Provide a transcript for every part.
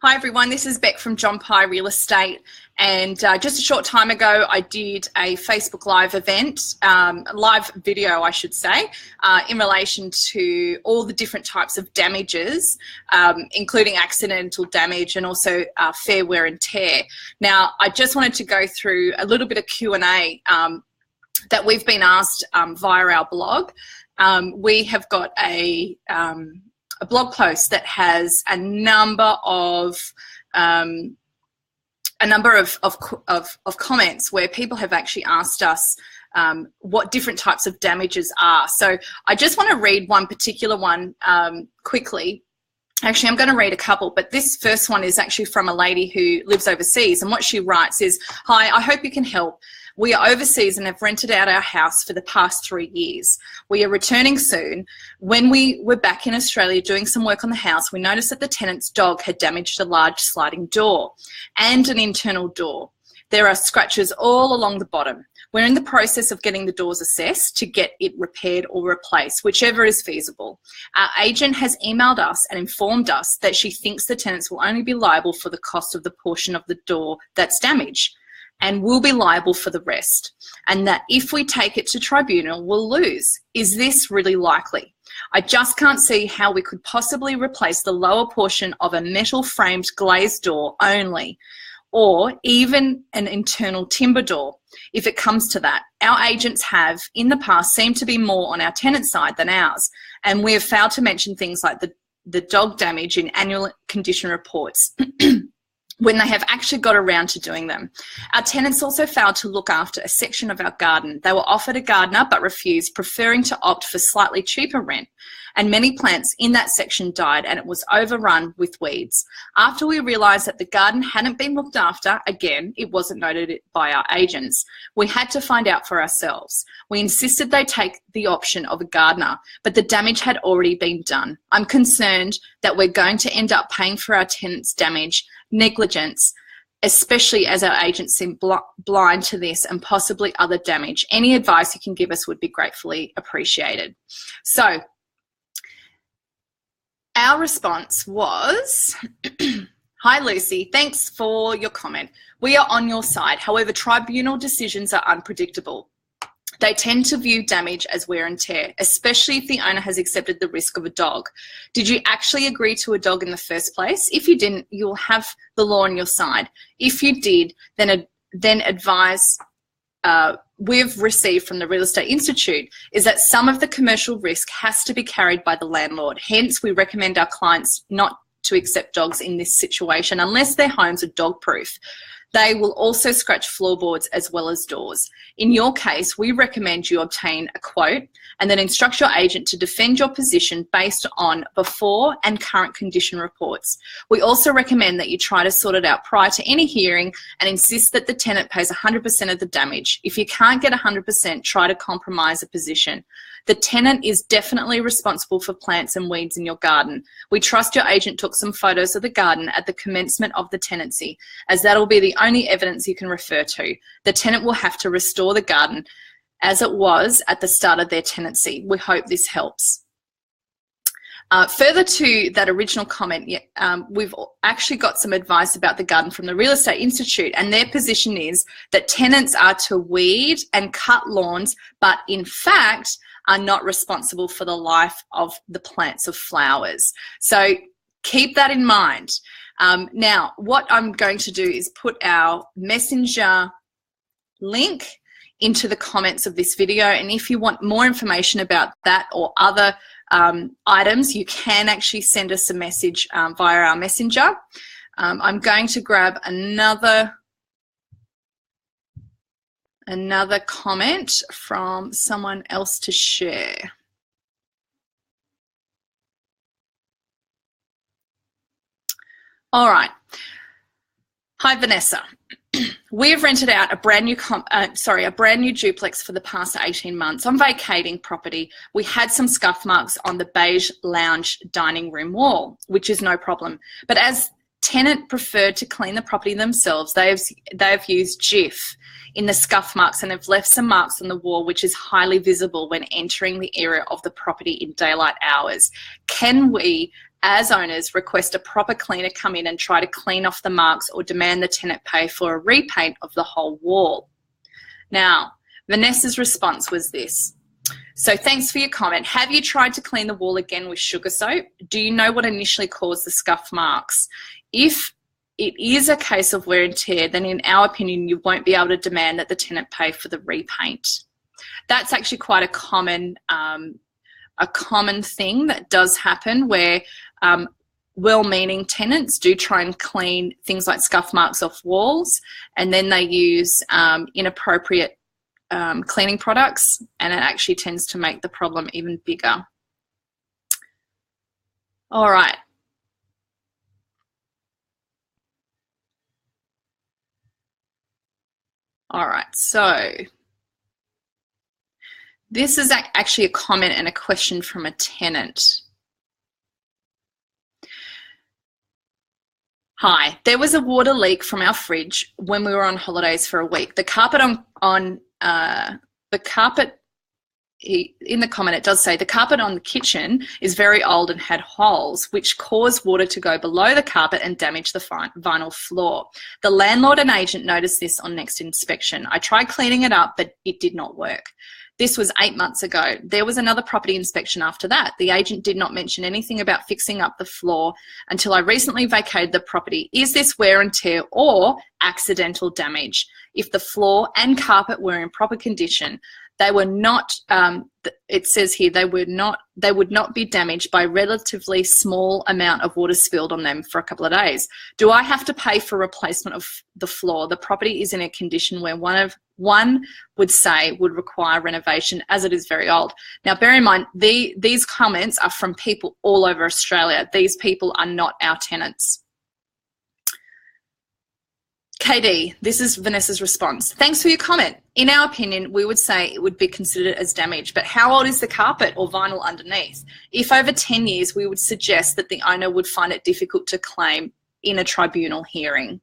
Hi everyone, this is Beck from John Pye Real Estate, and just a short time ago I did a Facebook Live event, live video I should say, in relation to all the different types of damages, including accidental damage and also fair wear and tear. Now I just wanted to go through a little bit of Q&A that we've been asked via our blog. We have got a blog post that has a number of comments where people have actually asked us what different types of damages are. So I just want to read one particular one quickly. Actually, I'm going to read a couple, but this first one is actually from a lady who lives overseas, and what she writes is, "Hi, I hope you can help. We are overseas and have rented out our house for the past 3 years. We are returning soon. When we were back in Australia doing some work on the house, we noticed that the tenant's dog had damaged a large sliding door and an internal door. There are scratches all along the bottom. We're in the process of getting the doors assessed to get it repaired or replaced, whichever is feasible. Our agent has emailed us and informed us that she thinks the tenants will only be liable for the cost of the portion of the door that's damaged and will be liable for the rest, and that if we take it to tribunal, we'll lose. Is this really likely? I just can't see how we could possibly replace the lower portion of a metal framed glazed door only, or even an internal timber door. If it comes to that, our agents have in the past seemed to be more on our tenant side than ours, and we have failed to mention things like the dog damage in annual condition reports when they have actually got around to doing them. Our tenants also failed to look after a section of our garden. They were offered a gardener but refused, preferring to opt for slightly cheaper rent. And many plants in that section died, and it was overrun with weeds. After we realised that the garden hadn't been looked after, again, it wasn't noted by our agents, we had to find out for ourselves. We insisted they take the option of a gardener, but the damage had already been done. I'm concerned that we're going to end up paying for our tenants' damage, negligence, especially as our agents seem blind to this and possibly other damage. Any advice you can give us would be gratefully appreciated." So our response was, "Hi Lucy, thanks for your comment. We are on your side. However, tribunal decisions are unpredictable. They tend to view damage as wear and tear, especially if the owner has accepted the risk of a dog. Did you actually agree to a dog in the first place? If you didn't, you'll have the law on your side. If you did, then advise we've received from the Real Estate Institute is that some of the commercial risk has to be carried by the landlord. Hence, we recommend our clients not to accept dogs in this situation unless their homes are dog proof. They will also scratch floorboards as well as doors. In your case, we recommend you obtain a quote and then instruct your agent to defend your position based on before and current condition reports. We also recommend that you try to sort it out prior to any hearing and insist that the tenant pays 100% of the damage. If you can't get 100%, try to compromise a position. The tenant is definitely responsible for plants and weeds in your garden. We trust your agent took some photos of the garden at the commencement of the tenancy, as that will be the only evidence you can refer to. The tenant will have to restore the garden as it was at the start of their tenancy. We hope this helps." Further to that original comment, we've actually got some advice about the garden from the Real Estate Institute, and their position is that tenants are to weed and cut lawns, but in fact are not responsible for the life of the plants of flowers. So keep that in mind. Now, what I'm going to do is put our messenger link into the comments of this video, and if you want more information about that or other items, you can actually send us a message via our messenger. I'm going to grab another comment from someone else to share. All right. Hi, Vanessa. We have rented out a brand new duplex for the past 18 months. On vacating property, we had some scuff marks on the beige lounge dining room wall, which is no problem. But as tenant preferred to clean the property themselves, they have used Jif in the scuff marks and have left some marks on the wall, which is highly visible when entering the area of the property in daylight hours. Can we as owners, request a proper cleaner come in and try to clean off the marks or demand the tenant pay for a repaint of the whole wall. Now, Vanessa's response was this. So thanks for your comment. Have you tried to clean the wall again with sugar soap? Do you know what initially caused the scuff marks? If it is a case of wear and tear, then in our opinion, you won't be able to demand that the tenant pay for the repaint. That's actually quite a common thing that does happen, where well-meaning tenants do try and clean things like scuff marks off walls, and then they use inappropriate cleaning products, and it actually tends to make the problem even bigger. All right. All right, so this is actually a comment and a question from a tenant. Hi, there was a water leak from our fridge when we were on holidays for a week. The carpet in the comment, it does say the carpet on the kitchen is very old and had holes, which caused water to go below the carpet and damage the vinyl floor. The landlord and agent noticed this on next inspection. I tried cleaning it up, but it did not work. This was 8 months ago. There was another property inspection after that. The agent did not mention anything about fixing up the floor until I recently vacated the property. Is this wear and tear or accidental damage? If the floor and carpet were in proper condition, they were not, it says here, they would not be damaged by relatively small amount of water spilled on them for a couple of days. Do I have to pay for replacement of the floor? The property is in a condition where one would say would require renovation, as it is very old. Now, bear in mind, these comments are from people all over Australia. These people are not our tenants. KD, this is Vanessa's response. Thanks for your comment. In our opinion, we would say it would be considered as damage, but how old is the carpet or vinyl underneath? If over 10 years, we would suggest that the owner would find it difficult to claim in a tribunal hearing.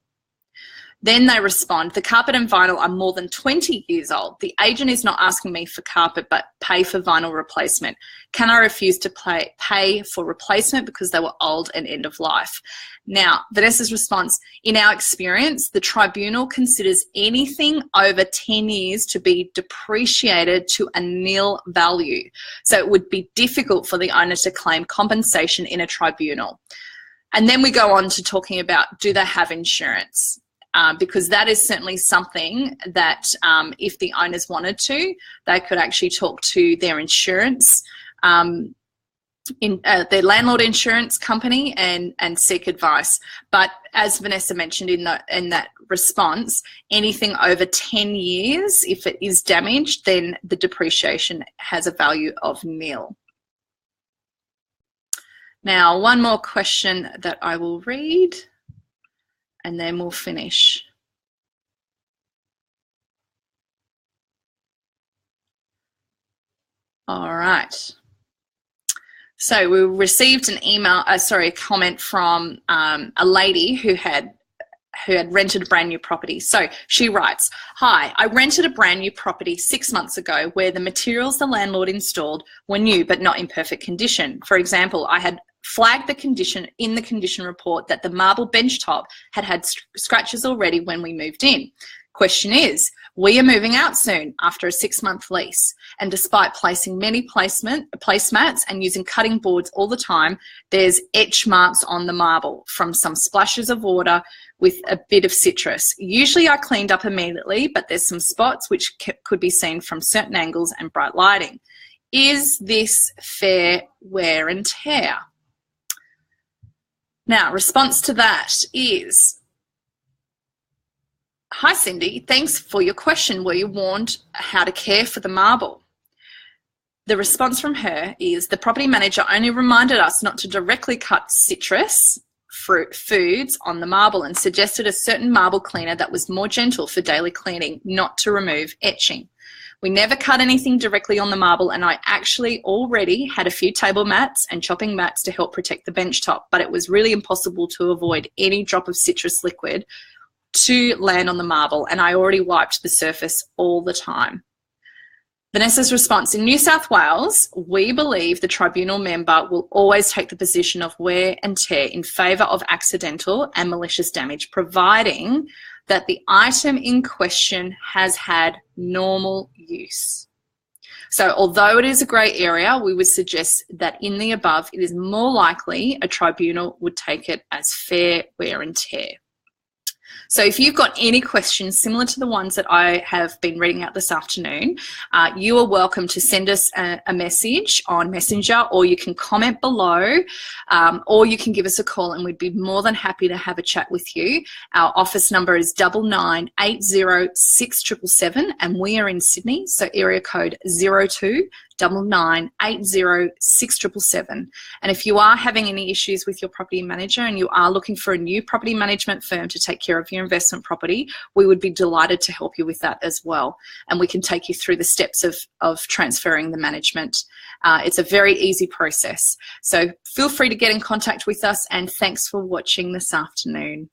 Then they respond, the carpet and vinyl are more than 20 years old. The agent is not asking me for carpet, but pay for vinyl replacement. Can I refuse to pay for replacement because they were old and end of life? Now, Vanessa's response, in our experience, the tribunal considers anything over 10 years to be depreciated to a nil value. So it would be difficult for the owner to claim compensation in a tribunal. And then we go on to talking about, do they have insurance? Because that is certainly something that if the owners wanted to, they could actually talk to their insurance, their landlord insurance company and seek advice. But as Vanessa mentioned in that response, anything over 10 years, if it is damaged, then the depreciation has a value of nil. Now, one more question that I will read, and then we'll finish. All right. So we received an email, a comment from a lady who had rented a brand new property. So she writes, hi, I rented a brand new property 6 months ago where the materials the landlord installed were new but not in perfect condition. For example, I had flagged the condition in the condition report that the marble bench top had scratches already when we moved in. Question is, we are moving out soon after a 6-month lease, and despite placing many placemats and using cutting boards all the time, there's etch marks on the marble from some splashes of water with a bit of citrus. Usually I cleaned up immediately, but there's some spots which could be seen from certain angles and bright lighting. Is this fair wear and tear? Now, response to that is, hi Cindy, thanks for your question. Were you warned how to care for the marble? The response from her is, the property manager only reminded us not to directly cut citrus, fruit, foods on the marble and suggested a certain marble cleaner that was more gentle for daily cleaning, not to remove etching. We never cut anything directly on the marble, and I actually already had a few table mats and chopping mats to help protect the bench top, but it was really impossible to avoid any drop of citrus liquid to land on the marble, and I already wiped the surface all the time. Vanessa's response: in New South Wales, we believe the tribunal member will always take the position of wear and tear in favour of accidental and malicious damage, providing that the item in question has had normal use. So although it is a grey area, we would suggest that in the above, it is more likely a tribunal would take it as fair wear and tear. So if you've got any questions similar to the ones that I have been reading out this afternoon, you are welcome to send us a message on Messenger, or you can comment below, or you can give us a call, and we'd be more than happy to have a chat with you. Our office number is 99806777, and we are in Sydney, so area code 0299806777. And if you are having any issues with your property manager and you are looking for a new property management firm to take care of your investment property, we would be delighted to help you with that as well. And we can take you through the steps of transferring the management. It's a very easy process. So feel free to get in contact with us, and thanks for watching this afternoon.